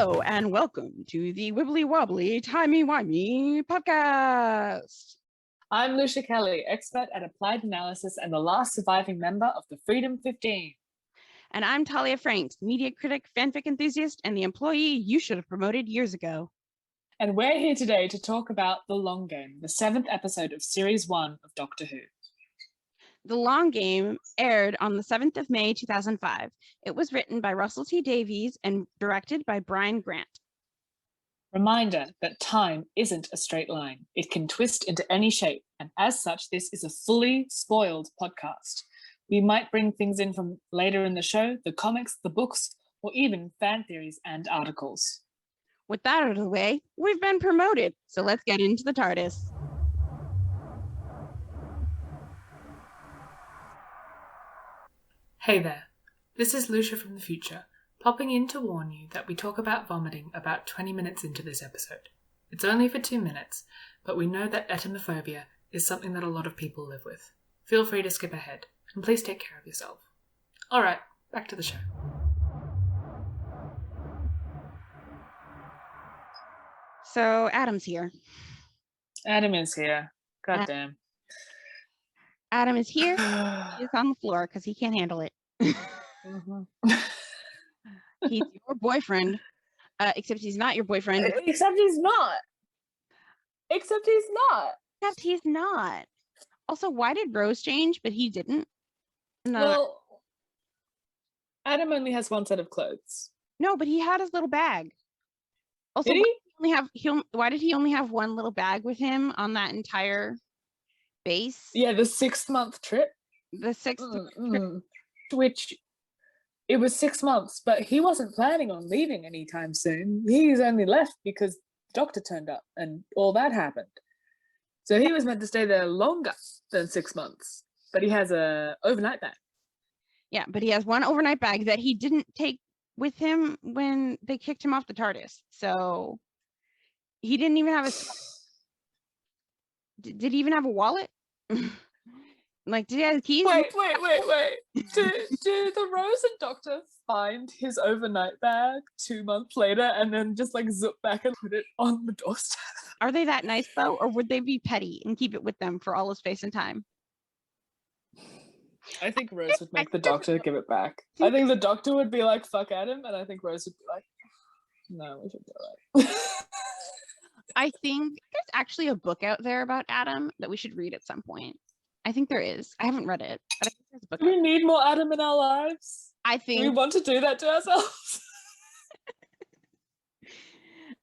Hello and welcome to the Wibbly Wobbly Timey Wimey podcast. I'm Lucia Kelly, expert at applied analysis and the last surviving member of the Freedom 15. And I'm Talia Franks, media critic, fanfic enthusiast, and the employee you should have promoted years ago. And we're here today to talk about The Long Game, the 7th episode of Series 1 of Doctor Who. The Long Game aired on the 7th of May, 2005. It was written by Russell T Davies and directed by Brian Grant. Reminder that time isn't a straight line. It can twist into any shape, and as such, this is a fully spoiled podcast. We might bring things in from later in the show, the comics, the books, or even fan theories and articles. With that out of the way, we've been promoted, so let's get into the TARDIS. Hey there, this is Lucia from the future, popping in to warn you that we talk about vomiting about 20 minutes into this episode. It's only for 2 minutes, but we know that etymophobia is something that a lot of people live with. Feel free to skip ahead, and please take care of yourself. Alright, back to the show. So Adam's here. Adam is here. Goddamn. Adam is here. He's on the floor because he can't handle it. He's your boyfriend, except he's not your boyfriend. Except he's not. Except he's not. Also, why did Rose change, but he didn't? No. Well, Adam only has one set of clothes. No, but he had his little bag. Also, Did he? Why did he only have one little bag with him on that entire base? Yeah, the 6-month trip. The 6th trip. Which, it was 6 months, but he wasn't planning on leaving anytime soon. He's only left because the doctor turned up and all that happened. So he was meant to stay there longer than 6 months, but he has a overnight bag. Yeah, but he has one overnight bag that he didn't take with him when they kicked him off the TARDIS. So he didn't even have did he even have a wallet? Like, did he have keys? Wait. Do the Rose and Doctor find his overnight bag 2 months later and then just like zip back and put it on the doorstep? Are they that nice though? Or would they be petty and keep it with them for all his space and time? I think Rose would make the Doctor give it back. I think the Doctor would be like, fuck Adam, and I think Rose would be like, no, we should do that. I think there's actually a book out there about Adam that we should read at some point. I think there is. I haven't read it, but I think there's a book. Do we need more Adam in our lives? I think we want to do that to ourselves.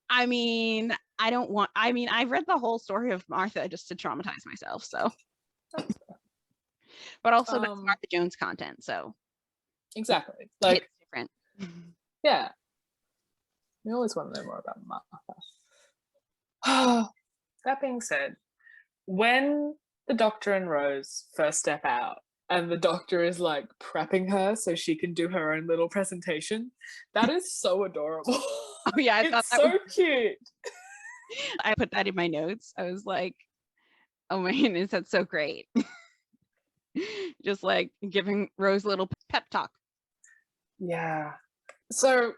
I mean, I've read the whole story of Martha just to traumatize myself, so. But also that's Martha Jones content, so. Exactly. Like, it's different. Yeah. We always want to know more about Martha. That being said, when the Doctor and Rose first step out and the Doctor is like prepping her so she can do her own little presentation, that is so adorable. Oh yeah, I thought that was so cute. I put that in my notes. I was like, oh my goodness, that's so great. Just like giving Rose a little pep talk. Yeah. So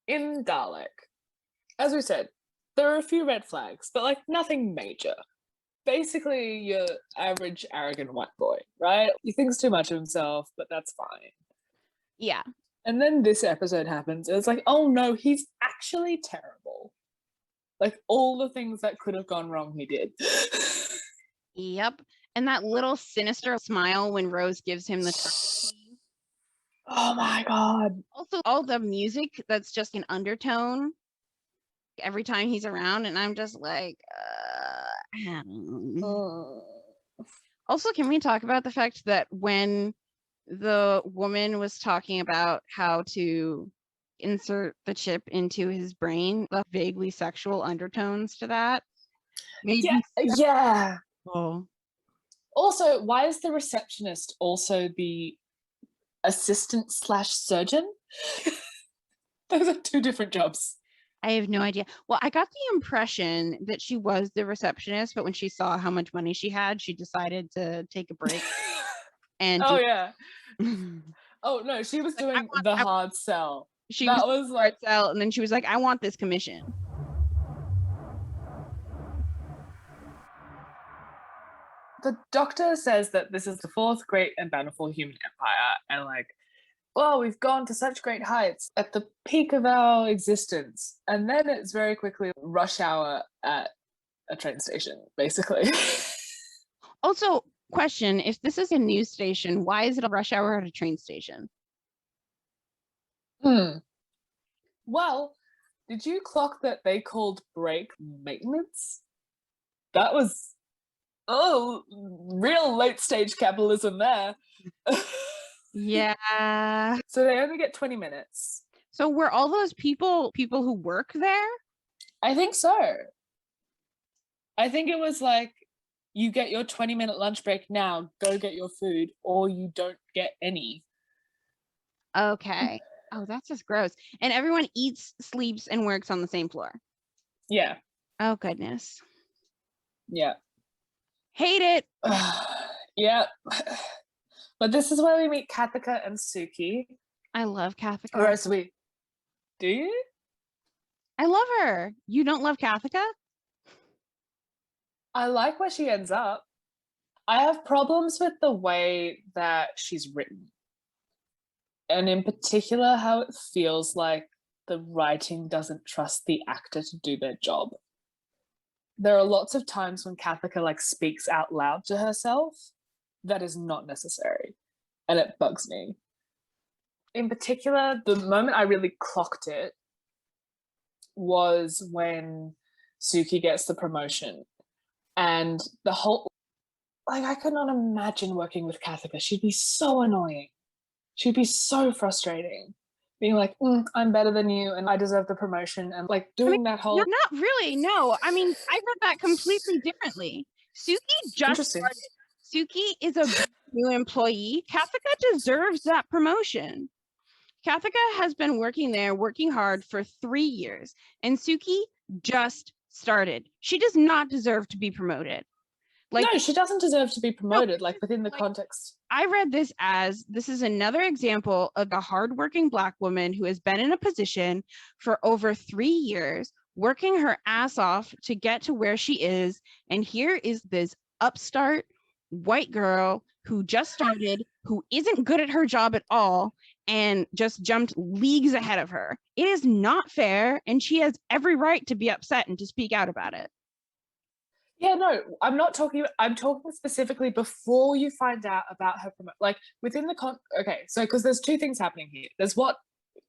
in Dalek, as we said, there are a few red flags, but like nothing major. Basically, your average arrogant white boy, right? He thinks too much of himself, but that's fine. Yeah. And then this episode happens, and it's like, oh no, he's actually terrible. Like all the things that could have gone wrong, he did. Yep. And that little sinister smile when Rose gives him the turkey. Oh my god. Also, all the music that's just an undertone every time he's around, and I'm just like, Also, can we talk about the fact that when the woman was talking about how to insert the chip into his brain, the vaguely sexual undertones to that? Yeah. Oh. Also, why is the receptionist also the assistant/surgeon? Those are two different jobs. I have no idea. Well, I got the impression that she was the receptionist, but when she saw how much money she had, she decided to take a break. And yeah. Oh no, she was doing the hard sell. She That was was like, out, and then she was like, I want this commission. the Doctor says that this is the fourth great and bountiful human empire, and like, well, we've gone to such great heights at the peak of our existence, and then it's very quickly rush hour at a train station, basically. Also, question, if this is a news station, why is it a rush hour at a train station? Well, did you clock that they called break maintenance? That was, real late stage capitalism there. Yeah. So they only get 20 minutes. So were all those people who work there? I think so. I think it was like, you get your 20-minute lunch break now, go get your food, or you don't get any. Okay. Oh, that's just gross. And everyone eats, sleeps, and works on the same floor. Yeah. Oh, goodness. Yeah. Hate it. Yeah. But this is where we meet Cathica and Suki. I love Cathica. Or as we... Do you? I love her. You don't love Cathica? I like where she ends up. I have problems with the way that she's written. And in particular, how it feels like the writing doesn't trust the actor to do their job. There are lots of times when Cathica like speaks out loud to herself that is not necessary. And it bugs me. In particular, the moment I really clocked it was when Suki gets the promotion. And the whole, like, I could not imagine working with Cathica. She'd be so annoying. She'd be so frustrating. Being like, I'm better than you and I deserve the promotion. And like doing that whole... No, not really, no. I mean, I read that completely differently. Suki just started. Suki is a new employee. Cathica deserves that promotion. Cathica has been working there, working hard for 3 years. And Suki just started. She does not deserve to be promoted. Like, no, she doesn't deserve to be promoted, like within the context. I read this as, this is another example of a hardworking Black woman who has been in a position for over 3 years, working her ass off to get to where she is. And here is this upstart white girl who just started, who isn't good at her job at all, and just jumped leagues ahead of her. It is not fair, and she has every right to be upset and to speak out about it. Yeah, no, I'm talking specifically before you find out about her like within the okay, so because there's two things happening here. There's what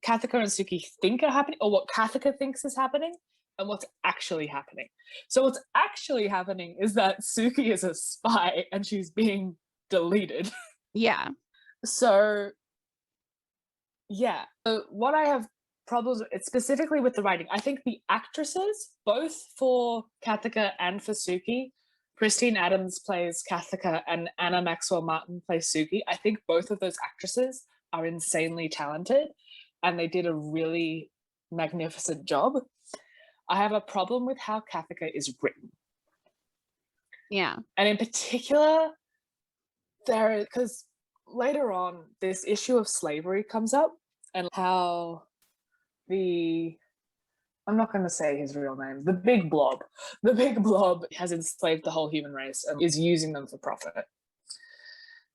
Cathica and Suki think are happening, or what Cathica thinks is happening, and what's actually happening. So what's actually happening is that Suki is a spy and she's being deleted. Yeah. So yeah, what I have problems with, it's specifically with the writing. I think the actresses, both for Cathica and for Suki, Christine Adams plays Cathica and Anna Maxwell Martin plays Suki. I think both of those actresses are insanely talented and they did a really magnificent job. I have a problem with how Cathica is written. Yeah. And in particular, because later on, this issue of slavery comes up and how I'm not going to say his real name, the big blob has enslaved the whole human race and is using them for profit.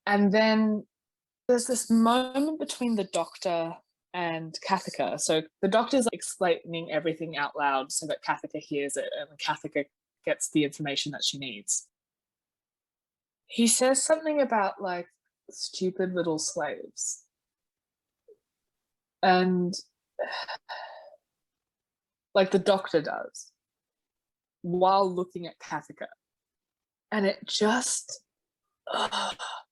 And then there's this moment between the Doctor and Cathica. So the Doctor's explaining everything out loud so that Cathica hears it and Cathica gets the information that she needs. He says something about like stupid little slaves. And like the Doctor does, while looking at Cathica. And it just...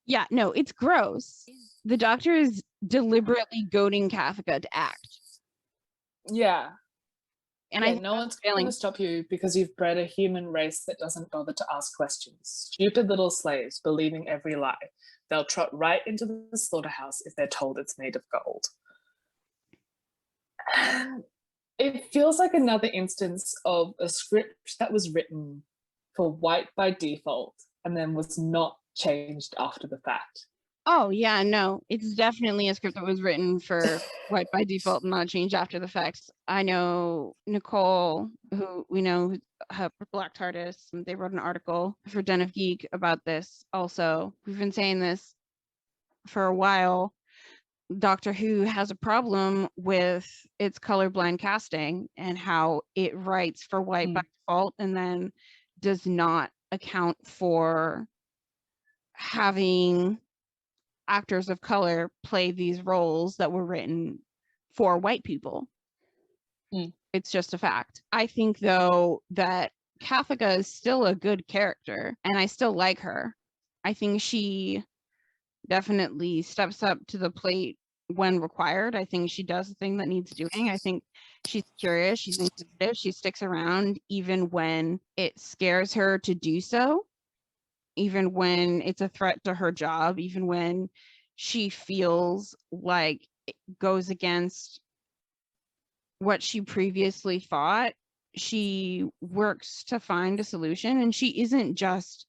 Yeah, no, it's gross. The Doctor is deliberately goading Cathica to act. Yeah. And yeah, I think no one's going to stop you because you've bred a human race that doesn't bother to ask questions. Stupid little slaves believing every lie. They'll trot right into the slaughterhouse if they're told it's made of gold. It feels like another instance of a script that was written for white by default and then was not changed after the fact. Oh yeah, no, it's definitely a script that was written for white by default and not changed after the fact. I know Nicole, who we know her Black TARDIS, they wrote an article for Den of Geek about this also. We've been saying this for a while. Doctor Who has a problem with its colorblind casting and how it writes for white by default and then does not account for having actors of color play these roles that were written for white people. It's just a fact. I think, though, that Cathica is still a good character, and I still like her. I think she definitely steps up to the plate when required. I think she does the thing that needs doing. I think she's curious, she's inquisitive, she sticks around even when it scares her to do so, even when it's a threat to her job, even when she feels like it goes against what she previously thought. She works to find a solution, and she isn't just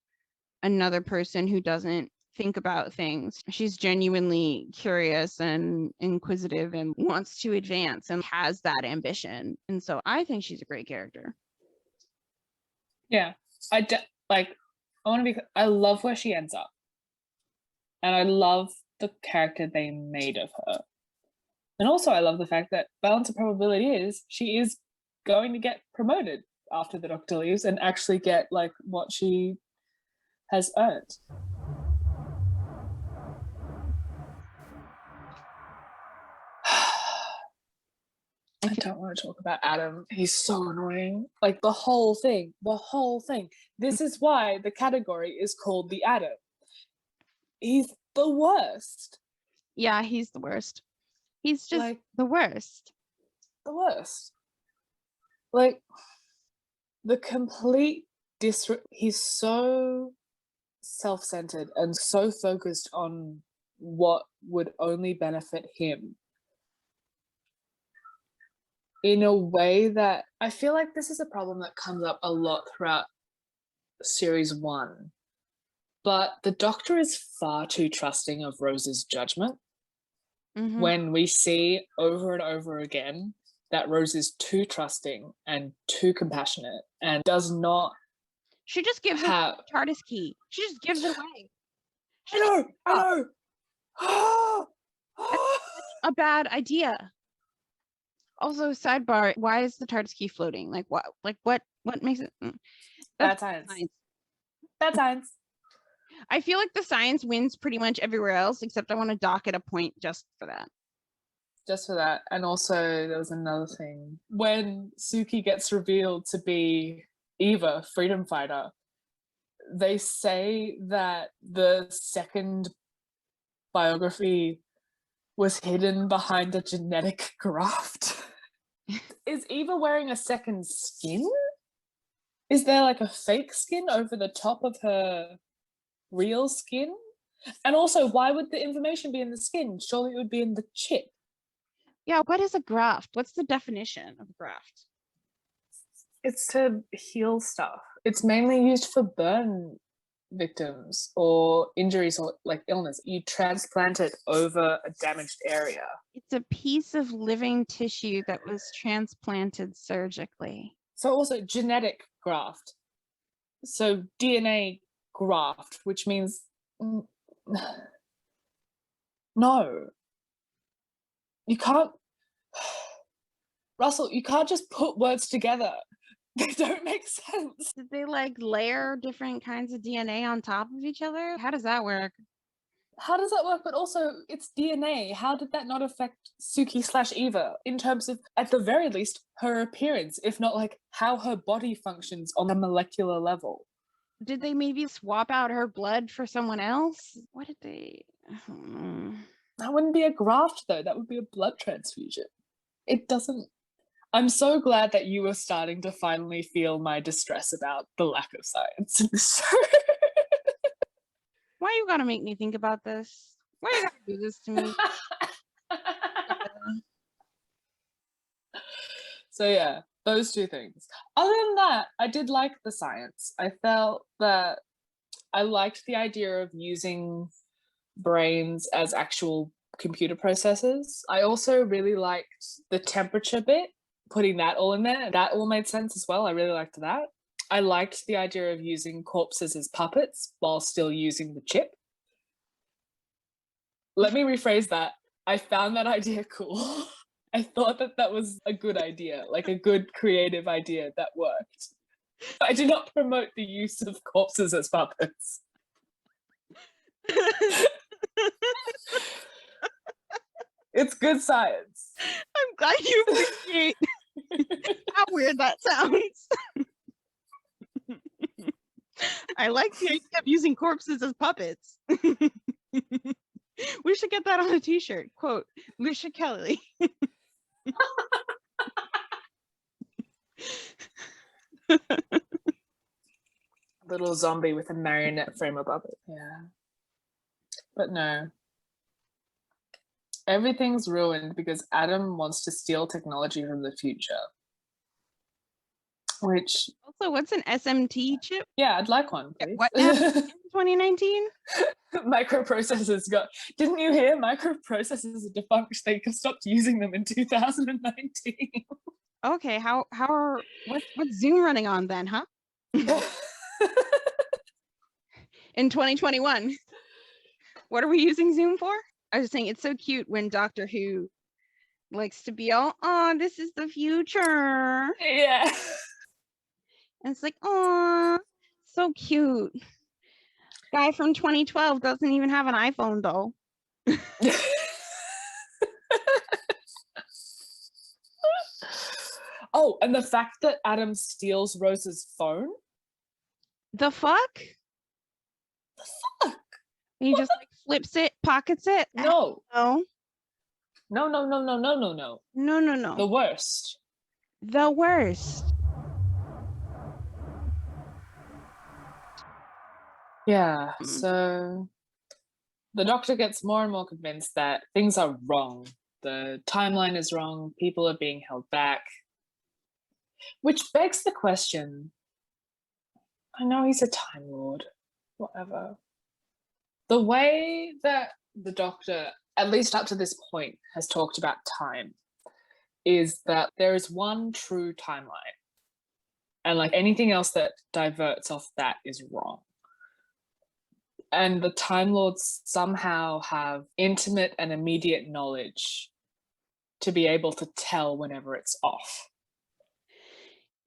another person who doesn't think about things. She's genuinely curious and inquisitive and wants to advance and has that ambition. And so I think she's a great character. Yeah, I love where she ends up, and I love the character they made of her. And also I love the fact that balance of probability is she is going to get promoted after the Doctor leaves and actually get like what she has earned. I don't want to talk about Adam. He's so annoying. Like the whole thing. This is why the category is called the Adam. He's the worst. Yeah, he's the worst. He's just like, the worst. The worst. Like the complete he's so self-centered and so focused on what would only benefit him in a way that I feel like this is a problem that comes up a lot throughout series 1. But the Doctor is far too trusting of Rose's judgment. When we see over and over again that Rose is too trusting and too compassionate and does not. She just gives her the TARDIS key. She just gives it away. I know. That's a bad idea. Also, sidebar: why is the TARDIS key floating? Like what? Like what makes it? Bad science. Bad science. I feel like the science wins pretty much everywhere else, except I want to dock at a point just for that. Just for that. And also there was another thing. When Suki gets revealed to be Eva, freedom fighter, they say that the second biography was hidden behind a genetic graft. Is Eva wearing a second skin? Is there like a fake skin over the top of her real skin? And also, why would the information be in the skin? Surely it would be in the chip. Yeah, what is a graft? What's the definition of a graft? It's to heal stuff. It's mainly used for burn victims or injuries or like illness. You transplant it over a damaged area. It's a piece of living tissue that was transplanted surgically. So also genetic graft. So DNA graft, which means no. You can't, Russell, you can't just put words together. They don't make sense. Did they like layer different kinds of DNA on top of each other? How does that work? How does that work? But also, it's DNA. How did that not affect Suki/Eva in terms of, at the very least, her appearance, if not like how her body functions on a molecular level? Did they maybe swap out her blood for someone else? What did they? That wouldn't be a graft, though. That would be a blood transfusion. It doesn't. I'm so glad that you were starting to finally feel my distress about the lack of science in this show. Why you gotta make me think about this? Why you gotta do this to me? So yeah, those two things. Other than that, I did like the science. I felt that I liked the idea of using brains as actual computer processors. I also really liked the temperature bit, putting that all in there. That all made sense as well. I really liked that. I liked the idea of using corpses as puppets while still using the chip. Let me rephrase that. I found that idea cool. I thought that was a good idea, like a good creative idea that worked. I do not promote the use of corpses as puppets. It's good science. I'm glad you appreciate how weird that sounds. I like the idea of using corpses as puppets. We should get that on a t-shirt. Quote, Lucia Kelly. Little zombie with a marionette frame above it. Yeah. But no. Everything's ruined because Adam wants to steal technology from the future. Which... Also, what's an SMT chip? Yeah, I'd like one, please. What now? In 2019? Microprocessors got... Didn't you hear? Microprocessors are defunct. They stopped using them in 2019. Okay, what's Zoom running on then, huh? In 2021. What are we using Zoom for? I was saying it's so cute when Doctor Who likes to be all, oh, this is the future. Yeah. And it's like, oh, so cute. Guy from 2012 doesn't even have an iPhone though. Oh, and the fact that Adam steals Rose's phone? The fuck? The fuck? He just like flips it, pockets it. No. No. No. No. The worst. The worst. Yeah, so the Doctor gets more and more convinced that things are wrong. The timeline is wrong. People are being held back. Which begs the question, I know he's a Time Lord, whatever. The way that the Doctor, at least up to this point, has talked about time is that there is one true timeline. And like anything else that diverts off that is wrong. And the Time Lords somehow have intimate and immediate knowledge to be able to tell whenever it's off.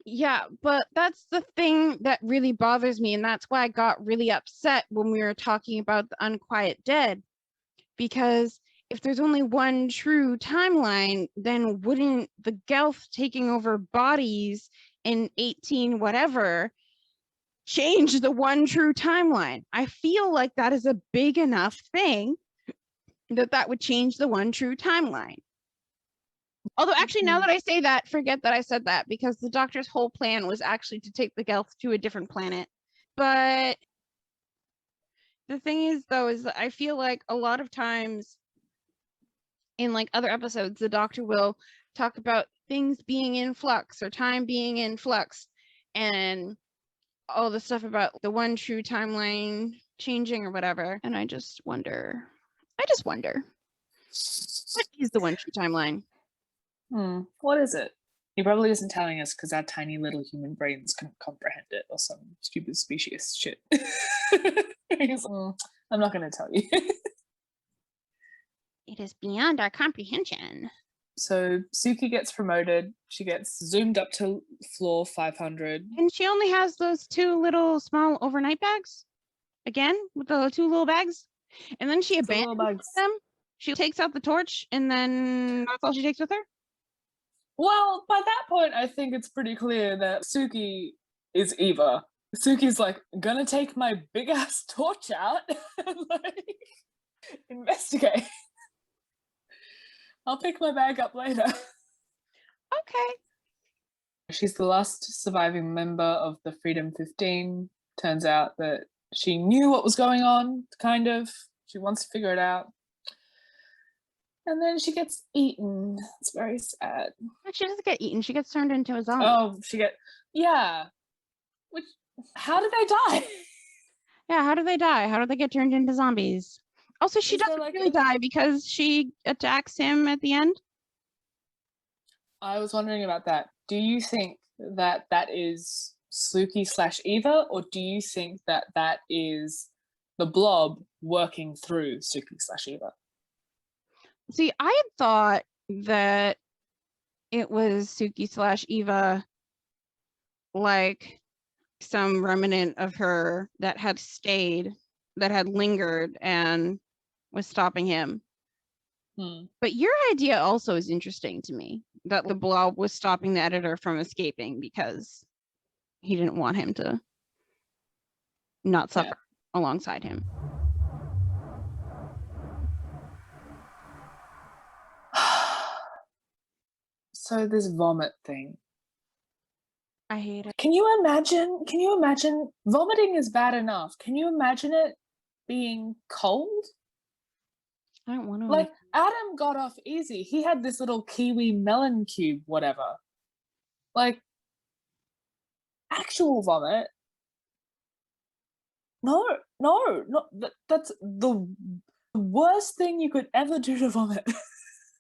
Yeah, but that's the thing that really bothers me, and that's why I got really upset when we were talking about the Unquiet Dead, because if there's only one true timeline, then wouldn't the Gelth taking over bodies in 18 whatever change the one true timeline? I feel like that is a big enough thing that would change the one true timeline. Although actually, now that I say that, forget that I said that, because the Doctor's whole plan was actually to take the Gelth to a different planet. But the thing is, though, is that I feel like a lot of times in like other episodes, the Doctor will talk about things being in flux or time being in flux and all the stuff about the one true timeline changing or whatever. And I just wonder, what is the one true timeline? What is it? He probably isn't telling us because our tiny little human brains can't comprehend it or some stupid specious shit. He's, I'm not going to tell you. It is beyond our comprehension. So Suki gets promoted. She gets zoomed up to floor 500. And she only has those two little small overnight bags. Again, with the two little bags. And then she abandons them. She takes out the torch and then that's all she takes with her. Well, by that point, I think it's pretty clear that Suki is Eva. Suki's like, gonna take my big ass torch out and like investigate. I'll pick my bag up later. Okay. She's the last surviving member of the Freedom 15. Turns out that she knew what was going on, kind of. She wants to figure it out. And then she gets eaten. It's very sad. But she doesn't get eaten. She gets turned into a zombie. Oh, yeah. How did they die? Yeah, how do they die? How do they get turned into zombies? Also, she Is there, doesn't like, really die because she attacks him at the end. I was wondering about that. Do you think that that is Suki/Eva, or do you think that that is the Blob working through Suki/Eva? See, I had thought that it was Suki/Eva, like some remnant of her that had stayed, that had lingered and was stopping him. But your idea also is interesting to me, that the Blob was stopping the editor from escaping because he didn't want him to not suffer alongside him. So this vomit thing. I hate it. Can you imagine vomiting is bad enough. Can you imagine it being cold? I don't want to. Like, Adam got off easy. He had this little kiwi melon cube, whatever. Like, actual vomit. No, that's the worst thing you could ever do to vomit.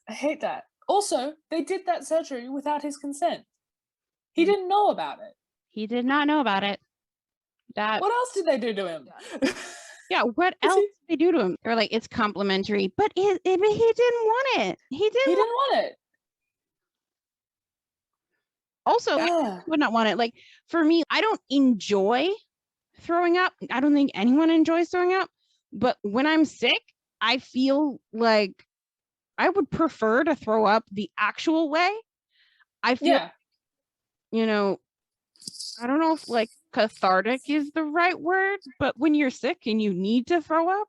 I hate that. Also, they did that surgery without his consent. He didn't know about it. He did not know about it. That. What else did they do to him? Yeah, what else did they do to him? They're like, it's complimentary, but he didn't want it. He didn't want it. Also, I would not want it. Like, for me, I don't enjoy throwing up. I don't think anyone enjoys throwing up. But when I'm sick, I feel like I would prefer to throw up the actual way. I feel, you know, I don't know if like cathartic is the right word, but when you're sick and you need to throw up,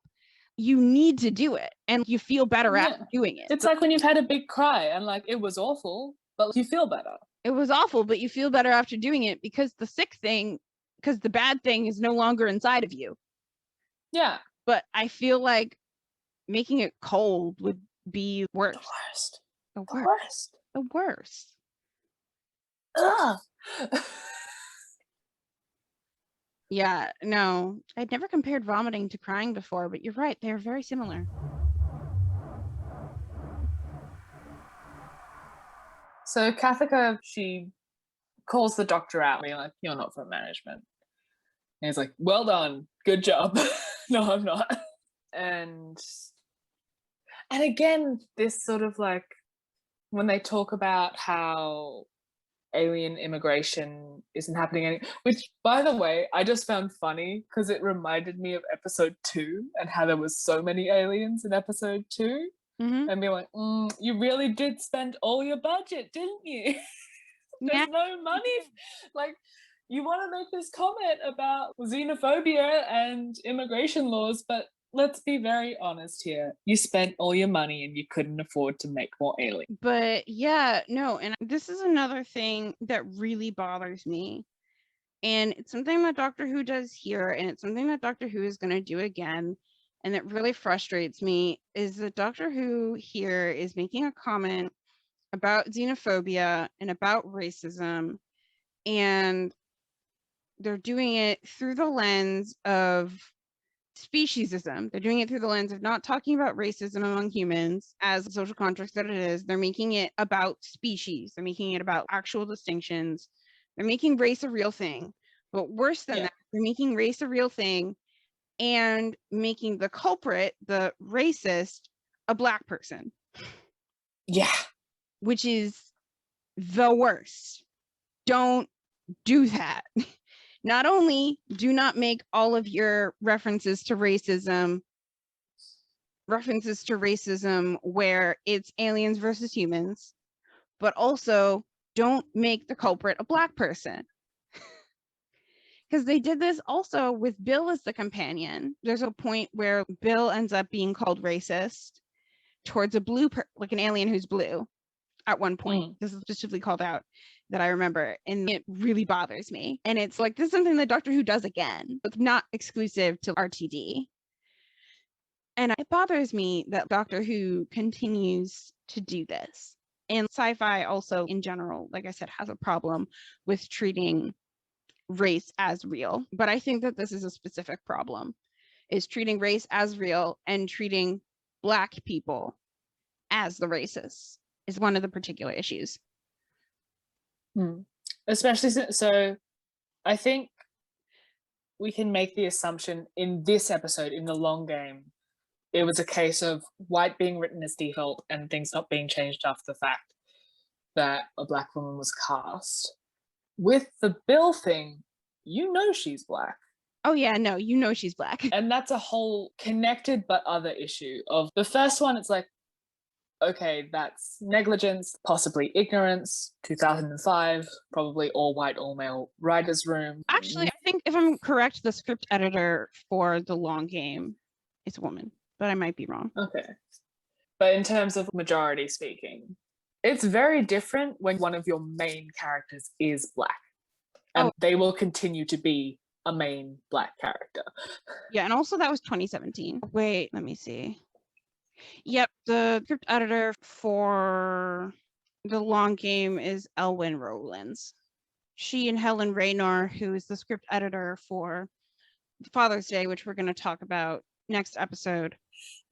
you need to do it and you feel better after doing it. It's like when you've had a big cry and like it was awful, but you feel better. It was awful, but you feel better after doing it because the bad thing is no longer inside of you. Yeah. But I feel like making it cold would be worse. The worst. The worst. Ugh. Yeah, no, I'd never compared vomiting to crying before, but you're right. They're very similar. So Cathica, she calls the doctor out, being like, "You're not from management." And he's like, "Well done. Good job." No, I'm not. And again, this sort of like, when they talk about how alien immigration isn't happening anymore, which, by the way, I just found funny because it reminded me of episode 2 and how there was so many aliens in episode 2. And be like, you really did spend all your budget, didn't you? There's no money. Like, you want to make this comment about xenophobia and immigration laws, but let's be very honest here. You spent all your money and you couldn't afford to make more aliens. But yeah, no, and this is another thing that really bothers me. And it's something that Doctor Who does here, and it's something that Doctor Who is going to do again. And that really frustrates me is that Doctor Who here is making a comment about xenophobia and about racism, and they're doing it through the lens of speciesism. They're doing it through the lens of not talking about racism among humans as a social construct that it is. They're making it about species. They're making it about actual distinctions. They're making race a real thing. But worse than that, they're making race a real thing and making the culprit, the racist, a Black person. Yeah. Which is the worst. Don't do that. Not only do not make all of your references to racism where it's aliens versus humans, but also don't make the culprit a Black person. Because they did this also with Bill as the companion. There's a point where Bill ends up being called racist towards a blue, like an alien who's blue at one point. This is specifically called out that I remember, and it really bothers me. And it's like, this is something that Doctor Who does again. It's not exclusive to RTD. And it bothers me that Doctor Who continues to do this. And sci-fi also, in general, like I said, has a problem with treating race as real. But I think that this is a specific problem. is treating race as real and treating Black people as the racists is one of the particular issues. Especially so I think we can make the assumption in this episode, in the long game, it was a case of white being written as default and things not being changed after the fact that a Black woman was cast. With the Bill thing, you know she's Black. Oh yeah, no, you know she's Black. And that's a whole connected but other issue of the first one. It's like, okay, that's negligence, possibly ignorance, 2005, probably all white, all male writer's room. Actually, I think if I'm correct, the script editor for the long game is a woman, but I might be wrong. Okay. But in terms of majority speaking, it's very different when one of your main characters is Black. And they will continue to be a main Black character. Yeah, and also that was 2017. Wait, let me see. Yep, the script editor for the long game is Elwyn Rowlands. She and Helen Raynor, who is the script editor for Father's Day, which we're going to talk about next episode,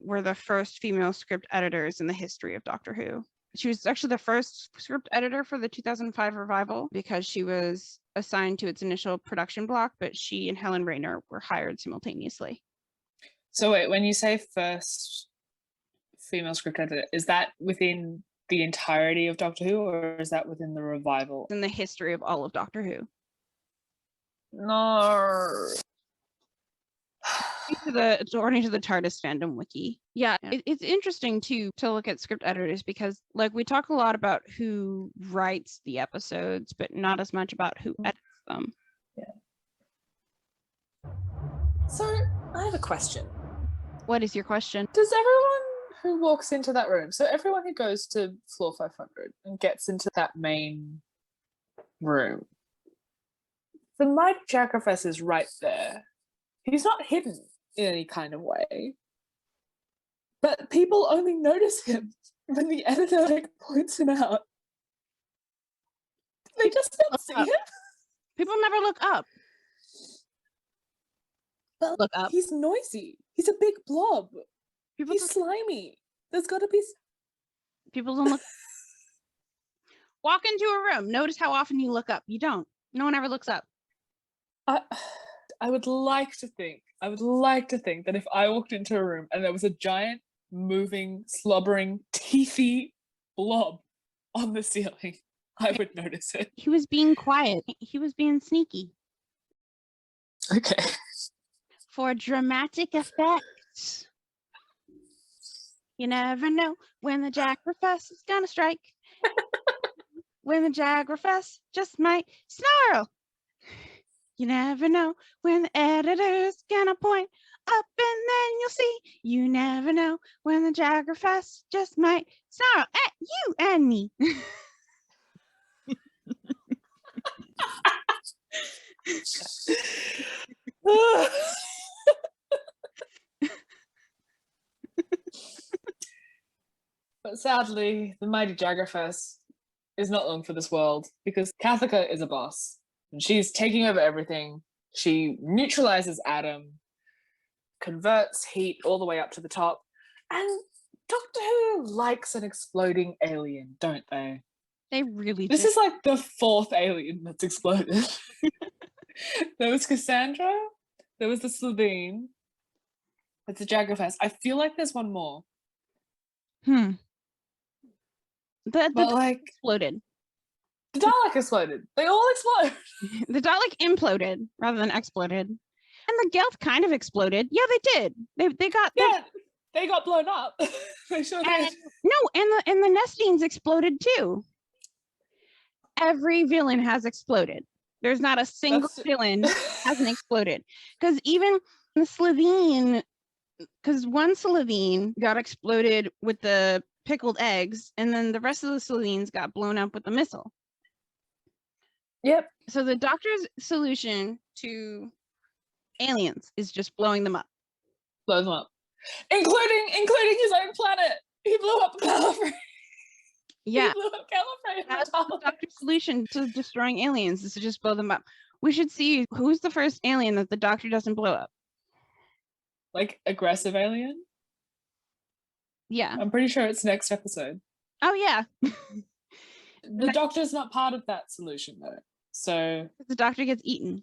were the first female script editors in the history of Doctor Who. She was actually the first script editor for the 2005 revival because she was assigned to its initial production block, but she and Helen Raynor were hired simultaneously. So wait, when you say first female script editor, is that within the entirety of Doctor Who, or is that within the revival? In the history of all of Doctor Who. No. According to the TARDIS fandom wiki. Yeah, it's interesting too to look at script editors because like we talk a lot about who writes the episodes, but not as much about who edits them. Yeah. So I have a question. What is your question? Does everyone who walks into that room, so everyone who goes to floor 500 and gets into that main room, the Mighty Jackraffes is right there. He's not hidden in any kind of way. But people only notice him when the editor points him out. They just don't see him. People never look up. But look up. He's noisy. He's a big blob. He's slimy. There's got to be... People don't look. Walk into a room. Notice how often you look up. You don't. No one ever looks up. I would like to think that if I walked into a room and there was a giant, moving, slobbering, teethy blob on the ceiling, I would notice it. He was being quiet. He was being sneaky. Okay. For dramatic effect. You never know when the Jackraffes is gonna strike. When the Jackraffes just might snarl. You never know when the editor's gonna point up and then you'll see. You never know when the Jackraffes just might snarl at you and me. But sadly, the Mighty Jackraffes is not long for this world because Cathica is a boss. And she's taking over everything. She neutralizes Adam, converts heat all the way up to the top, and Doctor Who likes an exploding alien, don't they? They really do. This is like the fourth alien that's exploded. There was Cassandra, there was the Slovene, it's the Jaggerfest. I feel like there's one more. The like exploded. The Dalek exploded. They all explode. The Dalek imploded rather than exploded. And the Gelth kind of exploded. Yeah, they did. They got they got blown up. They sure did. No, and the Nestines exploded too. Every villain has exploded. There's not a single villain hasn't exploded. Because even the Slovene, because one Slovene got exploded with the pickled eggs, and then the rest of the Slovenes got blown up with the missile. Yep. So the Doctor's solution to aliens is just blowing them up. Blow them up. Including his own planet. He blew up Gallifrey. Yeah. He blew up Gallifrey. That's the Doctor's solution to destroying aliens is to just blow them up. We should see who's the first alien that the Doctor doesn't blow up. Like aggressive alien? Yeah. I'm pretty sure it's next episode. Oh yeah. The doctor's not part of that solution though. So The doctor gets eaten.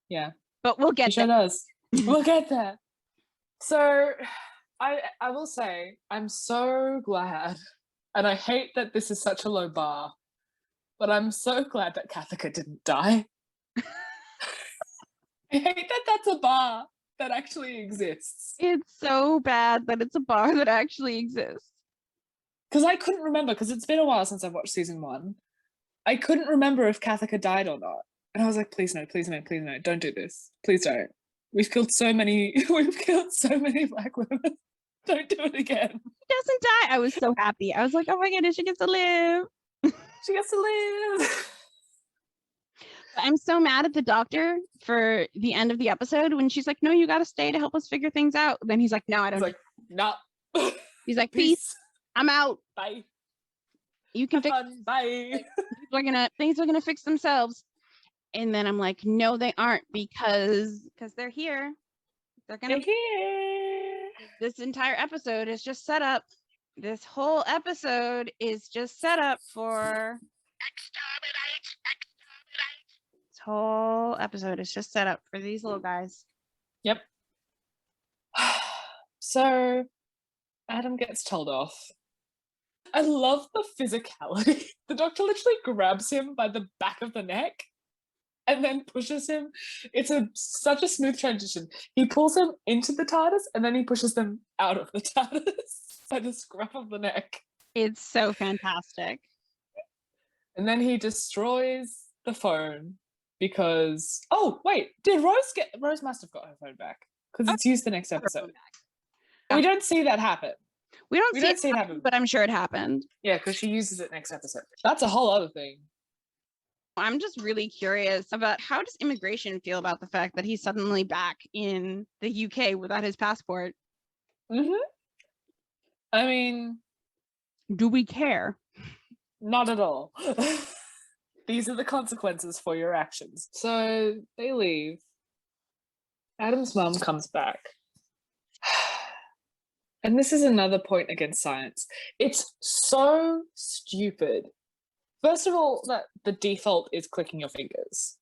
yeah. But we'll He get sure there. does. We'll get there. So I will say I'm so glad, and I hate that this is such a low bar, but I'm so glad that Cathica didn't die. I hate that that's a bar that actually exists. It's so bad that it's a bar that actually exists. Because I couldn't remember, because it's been a while since I've watched season 1. I couldn't remember if Cathica died or not. And I was like, please no, please no, please no, don't do this. Please don't. We've killed so many black women. Don't do it again. She doesn't die. I was so happy. I was like, oh my goodness, she gets to live. She gets to live. I'm so mad at the doctor for the end of the episode when she's like, no, you got to stay to help us figure things out. Then he's like, no, I don't. He's like, no. He's like, peace. I'm out. Bye. You can Have fix. fun. Bye. Things are gonna fix themselves. And then I'm like, no, they aren't, because they're here. They're gonna. Here. This entire episode is just set up. This whole episode is just set up for. This whole episode is just set up for these little guys. Yep. So Adam gets told off. I love the physicality. The doctor literally grabs him by the back of the neck and then pushes him. It's such a smooth transition. He pulls him into the TARDIS and then he pushes them out of the TARDIS by the scruff of the neck. It's so fantastic. And then he destroys the phone because... Oh, wait. Did Rose get... Rose must have got her phone back because it's used the next episode. We don't see that happen. We don't see it happen, but I'm sure it happened. Yeah, because she uses it next episode. That's a whole other thing. I'm just really curious about how does immigration feel about the fact that he's suddenly back in the UK without his passport? Mm-hmm. I mean... Do we care? Not at all. These are the consequences for your actions. So they leave. Adam's mum comes back. And this is another point against science. It's so stupid. First of all, that the default is clicking your fingers.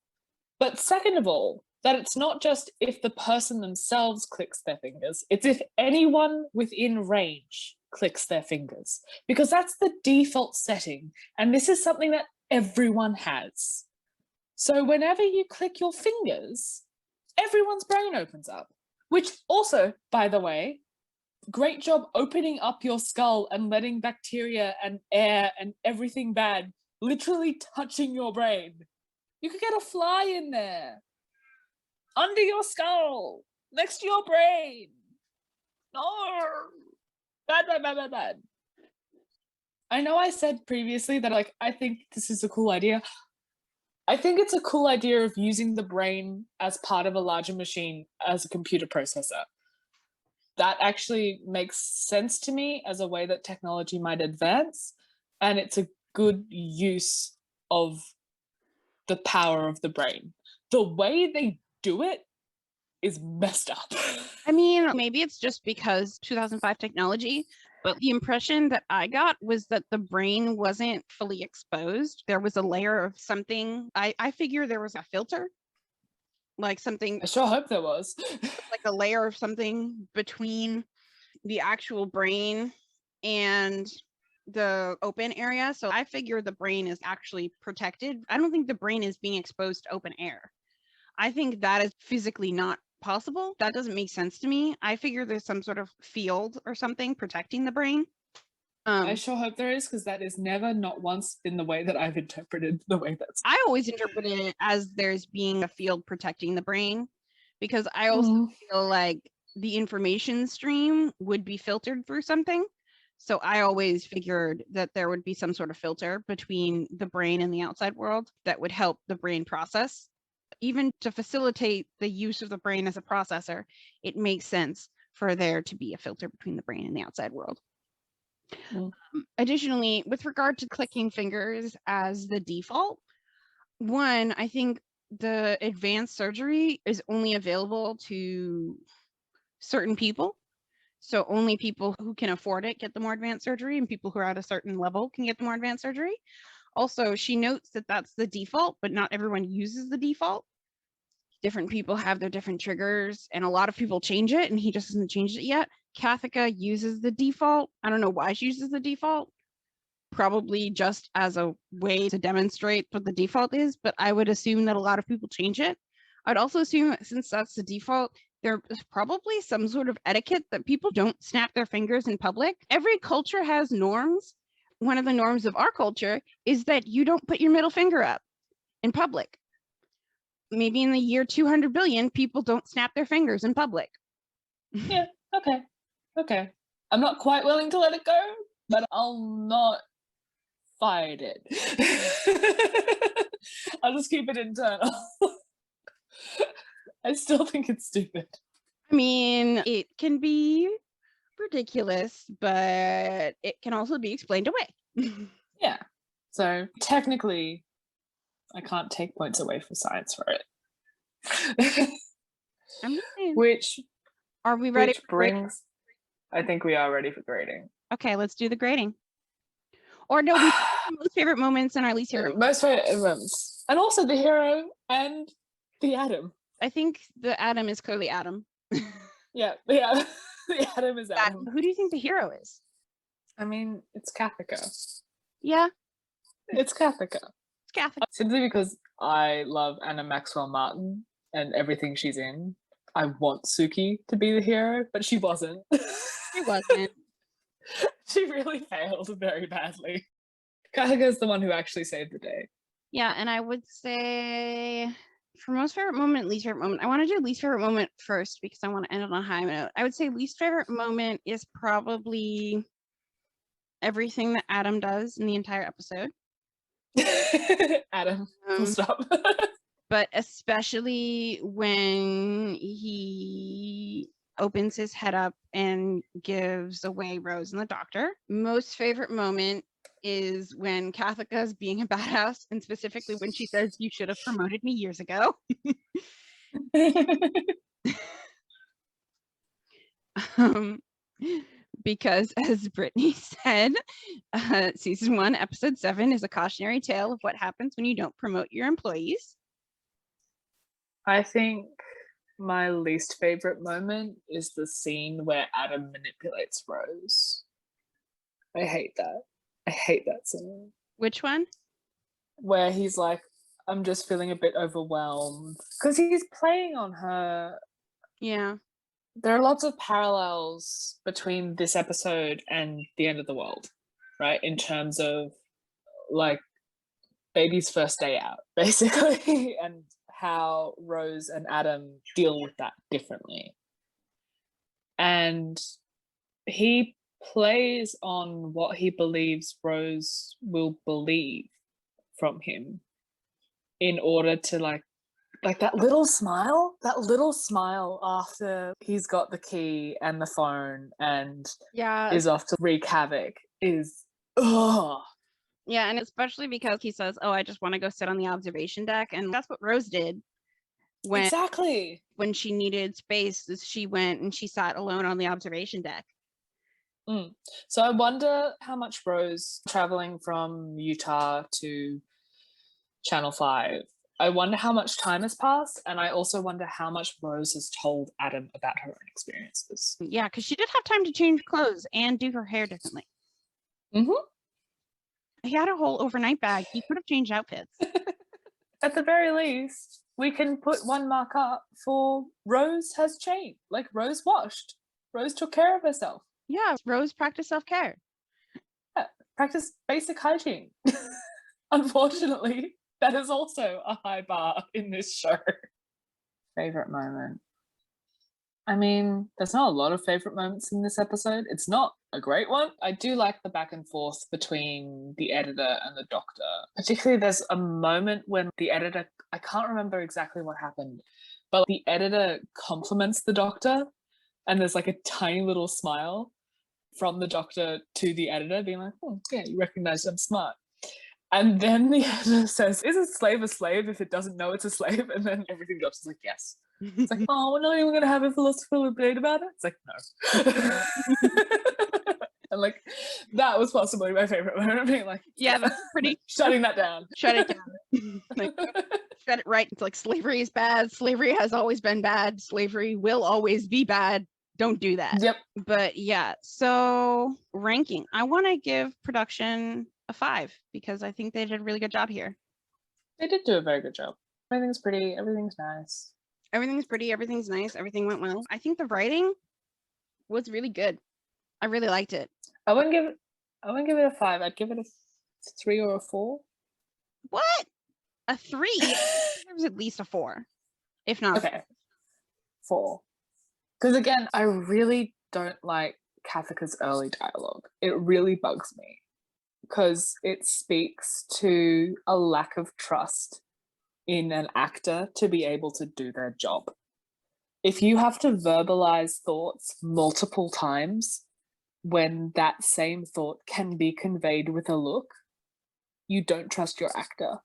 But second of all, that it's not just if the person themselves clicks their fingers, it's if anyone within range clicks their fingers. Because that's the default setting. And this is something that everyone has. So whenever you click your fingers, everyone's brain opens up. Which also, by the way, great job opening up your skull and letting bacteria and air and everything bad literally touching your brain. You could get a fly in there. Under your skull. Next to your brain. No. Bad, bad, bad, bad, bad. I know I said previously that I think this is a cool idea. I think it's a cool idea of using the brain as part of a larger machine as a computer processor. That actually makes sense to me as a way that technology might advance, and it's a good use of the power of the brain. The way they do it is messed up. I mean, maybe it's just because 2005 technology, but the impression that I got was that the brain wasn't fully exposed. There was a layer of something. I figure there was a filter, like something. I sure hope there was. Like a layer of something between the actual brain and the open area. So I figure the brain is actually protected. I don't think the brain is being exposed to open air. I think that is physically not possible. That doesn't make sense to me. I figure there's some sort of field or something protecting the brain. I sure hope there is, because that is never, not once, been the way that I've interpreted the way that's... I always interpreted it as there's being a field protecting the brain, because I also feel like the information stream would be filtered through something. So I always figured that there would be some sort of filter between the brain and the outside world that would help the brain process. Even to facilitate the use of the brain as a processor, it makes sense for there to be a filter between the brain and the outside world. Additionally, with regard to clicking fingers as the default, one, I think the advanced surgery is only available to certain people. So only people who can afford it get the more advanced surgery, and people who are at a certain level can get the more advanced surgery. Also, she notes that that's the default, but not everyone uses the default. Different people have their different triggers, and a lot of people change it, and he just hasn't changed it yet. Cathica uses the default. I don't know why she uses the default. Probably just as a way to demonstrate what the default is, but I would assume that a lot of people change it. I'd also assume that since that's the default, there's probably some sort of etiquette that people don't snap their fingers in public. Every culture has norms. One of the norms of our culture is that you don't put your middle finger up in public. Maybe in the year 200 billion, people don't snap their fingers in public. Yeah, okay. I'm not quite willing to let it go, but I'll not fight it. I'll just keep it internal. I still think it's stupid. I mean, it can be ridiculous, but it can also be explained away. Yeah. So technically, I can't take points away from science for it. I'm just saying. Which Are we ready? I think we are ready for grading. Okay, let's do the grading. Or no, we most favorite moments and our least favorite. Most favorite moments, and also the hero and the Atom. I think the Atom is clearly Atom. Yeah, the Atom is Atom. Who do you think the hero is? I mean, it's Cathica. Yeah, it's Cathica. It's Cathica. Simply because I love Anna Maxwell Martin and everything she's in. I want Suki to be the hero, but she wasn't. She wasn't. She really failed very badly. Cathica is the one who actually saved the day. Yeah, and I would say for most favorite moment, least favorite moment, I want to do least favorite moment first because I want to end on a high note. I would say least favorite moment is probably everything that Adam does in the entire episode. Adam, full stop. But especially when he opens his head up and gives away Rose and the doctor. Most favorite moment is when Cathica is being a badass, and specifically when she says, "You should have promoted me years ago." Because as Brittany said, season 1, episode 7 is a cautionary tale of what happens when you don't promote your employees. I think my least favorite moment is the scene where Adam manipulates Rose. I hate that. I hate that scene. Which one? Where he's like, I'm just feeling a bit overwhelmed. Because he's playing on her. Yeah. There are lots of parallels between this episode and the end of the world, right? In terms of like baby's first day out, basically, and how Rose and Adam deal with that differently. And he plays on what he believes Rose will believe from him in order to like that little smile after he's got the key and the phone and is off to wreak havoc is Yeah, and especially because he says, "Oh, I just want to go sit on the observation deck," and that's what Rose did when she needed space. She went and she sat alone on the observation deck. So I wonder how much Rose traveling from Utah to Channel 5. I wonder how much time has passed, and I also wonder how much Rose has told Adam about her own experiences. Yeah, because she did have time to change clothes and do her hair differently. He had a whole overnight bag. He could have changed outfits. At the very least, we can put one mark up for Rose has changed. Like, Rose washed. Rose took care of herself. Yeah, Rose practiced self-care. Yeah, practice basic hygiene. Unfortunately, that is also a high bar in this show. Favorite moment. I mean, there's not a lot of favorite moments in this episode. It's not a great one. I do like the back and forth between the editor and the doctor. Particularly there's a moment when the editor, I can't remember exactly what happened, but the editor compliments the doctor and there's like a tiny little smile from the doctor to the editor being like, "Oh, yeah, you recognize I'm smart." And then the editor says, "Is a slave if it doesn't know it's a slave?" And then everything drops. It's like, yes. It's like, oh, we're not even going to have a philosophical debate about it. It's like, no. And like, that was possibly my favorite moment. Being like, Yeah, that's pretty. Shutting that down. Shut it down. Like, shut it right. It's like slavery is bad. Slavery has always been bad. Slavery will always be bad. Don't do that. Yep. But yeah, so ranking. I want to give production a 5 because I think they did a really good job here. They did do a very good job. Everything's pretty. Everything's nice. Everything's pretty. Everything's nice. Everything went well. I think the writing was really good. I really liked it. I wouldn't give it a 5. I'd give it a 3 or a 4. What? A 3? There was at least a 4, if not. Okay. 4. Because again, I really don't like Cathica's early dialogue. It really bugs me because it speaks to a lack of trust in an actor to be able to do their job. If you have to verbalize thoughts multiple times when that same thought can be conveyed with a look, you don't trust your actor.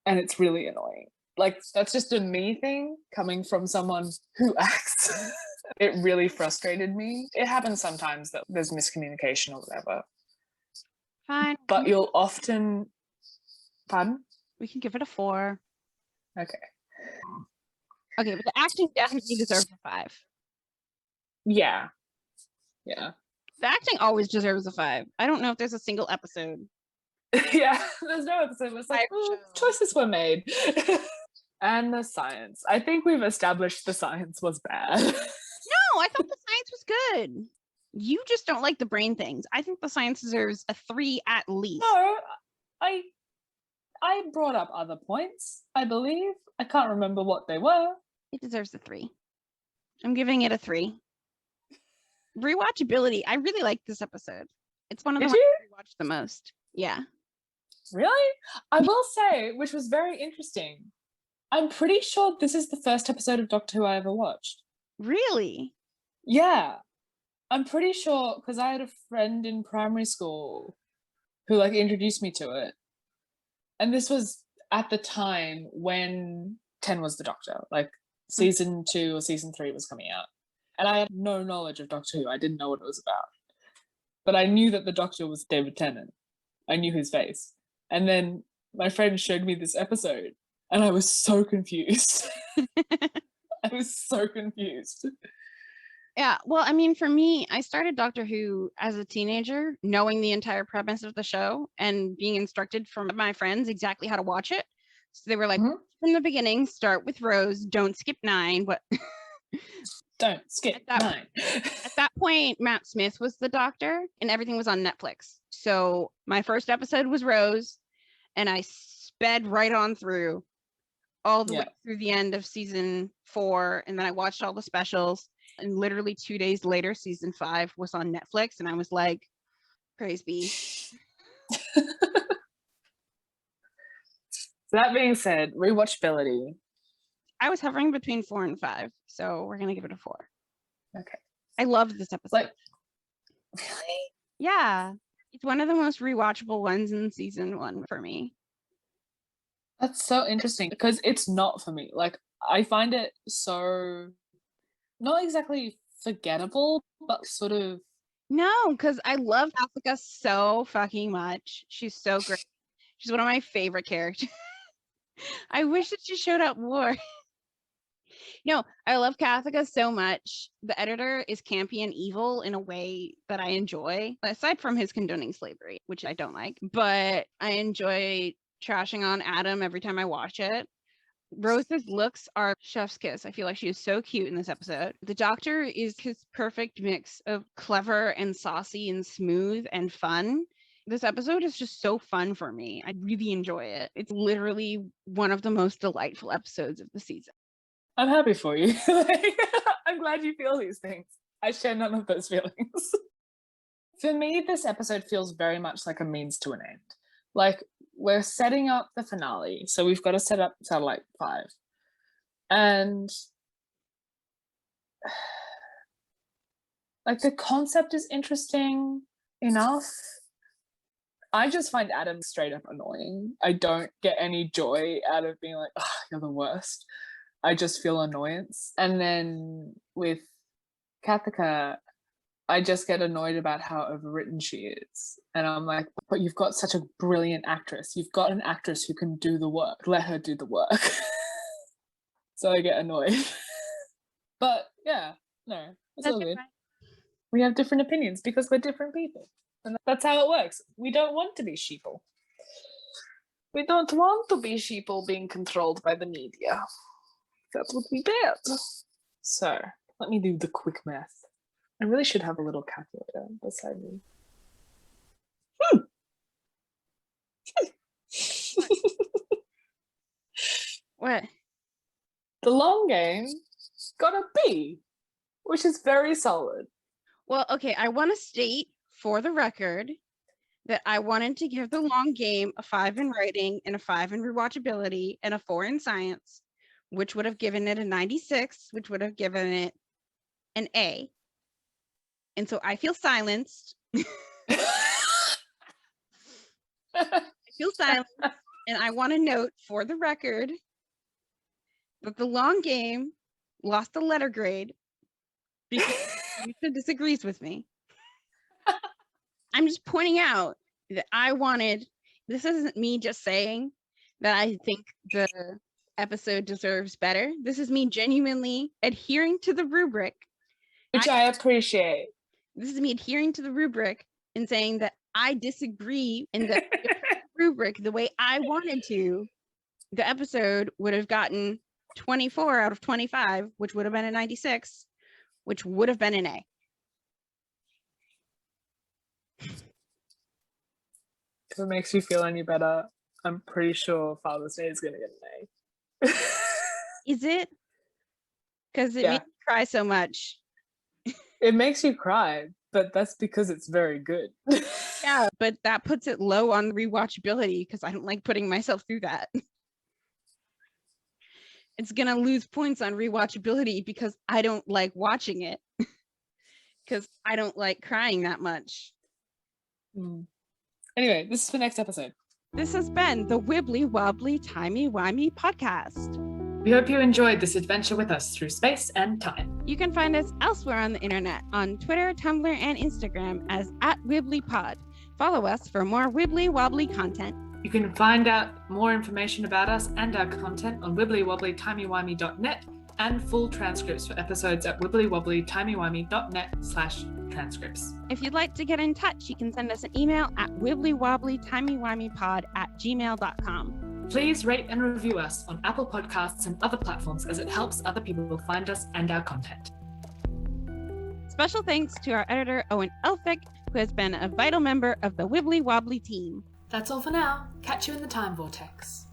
And it's really annoying. Like, that's just a me thing coming from someone who acts. It really frustrated me. It happens sometimes that there's miscommunication or whatever. Fine. But you'll often... Pardon? We can give it a 4. Okay. Okay, but the acting definitely deserves a 5. Yeah. Yeah. The acting always deserves a 5. I don't know if there's a single episode. Yeah, there's no episode where it's like, choices were made. And the science. I think we've established the science was bad. No, I thought the science was good. You just don't like the brain things. I think the science deserves a 3 at least. No, I brought up other points, I believe. I can't remember what they were. It deserves a 3. I'm giving it a 3. Rewatchability. I really liked this episode. It's one of the ones I rewatched the most. Yeah. Really? I will say, which was very interesting, I'm pretty sure this is the first episode of Doctor Who I ever watched. Really? Yeah. I'm pretty sure, because I had a friend in primary school who like introduced me to it. And this was at the time when 10 was the Doctor, like season 2 or season 3 was coming out. And I had no knowledge of Doctor Who. I didn't know what it was about. But I knew that the Doctor was David Tennant. I knew his face. And then my friend showed me this episode and I was so confused. I was so confused. Yeah, well, I mean, for me, I started Doctor Who as a teenager, knowing the entire premise of the show and being instructed from my friends exactly how to watch it. So they were like, from the beginning, start with Rose, don't skip 9. What? Don't skip 9. At that point, Matt Smith was the Doctor and everything was on Netflix. So my first episode was Rose and I sped right on through all the way through the end of season 4. And then I watched all the specials. And literally 2 days later, season 5 was on Netflix. And I was like, praise be. So that being said, rewatchability. I was hovering between 4 and 5. So we're going to give it a 4. Okay. I loved this episode. Like, really? Yeah. It's one of the most rewatchable ones in season 1 for me. That's so interesting because it's not for me. Like, I find it so not exactly forgettable, but sort of. No, because I love Cathica so fucking much. She's so great. She's one of my favorite characters. I wish that she showed up more. No, I love Cathica so much. The editor is campy and evil in a way that I enjoy, aside from his condoning slavery, which I don't like. But I enjoy trashing on Adam every time I watch it. Rose's looks are chef's kiss. I feel like she is so cute in this episode. The Doctor is his perfect mix of clever and saucy and smooth and fun. This episode is just so fun for me. I really enjoy it. It's literally one of the most delightful episodes of the season. I'm happy for you. I'm glad you feel these things. I share none of those feelings. For me, this episode feels very much like a means to an end. Like, we're setting up the finale, so we've got to set up Satellite 5. And like, the concept is interesting enough. I just find Adam straight up annoying. I don't get any joy out of being like, oh, you're the worst. I just feel annoyance. And then with Cathica, I just get annoyed about how overwritten she is. And I'm like, but you've got such a brilliant actress. You've got an actress who can do the work. Let her do the work. So I get annoyed. But yeah, no, it's all good. We have different opinions because we're different people. And that's how it works. We don't want to be sheeple. We don't want to be sheeple being controlled by the media. That would be bad. So, let me do the quick math. I really should have a little calculator beside me. What? The long game got a B, which is very solid. Well, okay, I want to state for the record that I wanted to give the long game a 5 in writing and a 5 in rewatchability and a 4 in science, which would have given it a 96, which would have given it an A. And so I feel silenced. I feel silenced, and I want to note for the record that the long game lost a letter grade because Lisa disagrees with me. I'm just pointing out that this isn't me just saying that I think the episode deserves better. This is me genuinely adhering to the rubric. Which I appreciate. This is me adhering to the rubric and saying that I disagree in the rubric the way I wanted to. The episode would have gotten 24 out of 25, which would have been a 96, which would have been an A. If it makes you feel any better, I'm pretty sure Father's Day is going to get an A. Is it? Because it made me cry so much. It makes you cry, but that's because it's very good. Yeah, but that puts it low on rewatchability because I don't like putting myself through that. It's going to lose points on rewatchability because I don't like watching it. Because I don't like crying that much. Anyway, this is the next episode. This has been the Wibbly Wobbly Timey Wimey podcast. We hope you enjoyed this adventure with us through space and time. You can find us elsewhere on the internet on Twitter, Tumblr, and Instagram as @WibblyPod. Follow us for more Wibbly Wobbly content. You can find out more information about us and our content on wibblywobblytimey-wimey.net and full transcripts for episodes at wibblywobblytimey-wimey.net/transcripts. If you'd like to get in touch, you can send us an email at wibblywobblytimey-wimey-pod@gmail.com. Please rate and review us on Apple Podcasts and other platforms as it helps other people find us and our content. Special thanks to our editor, Owen Elphick, who has been a vital member of the Wibbly Wobbly team. That's all for now. Catch you in the time vortex.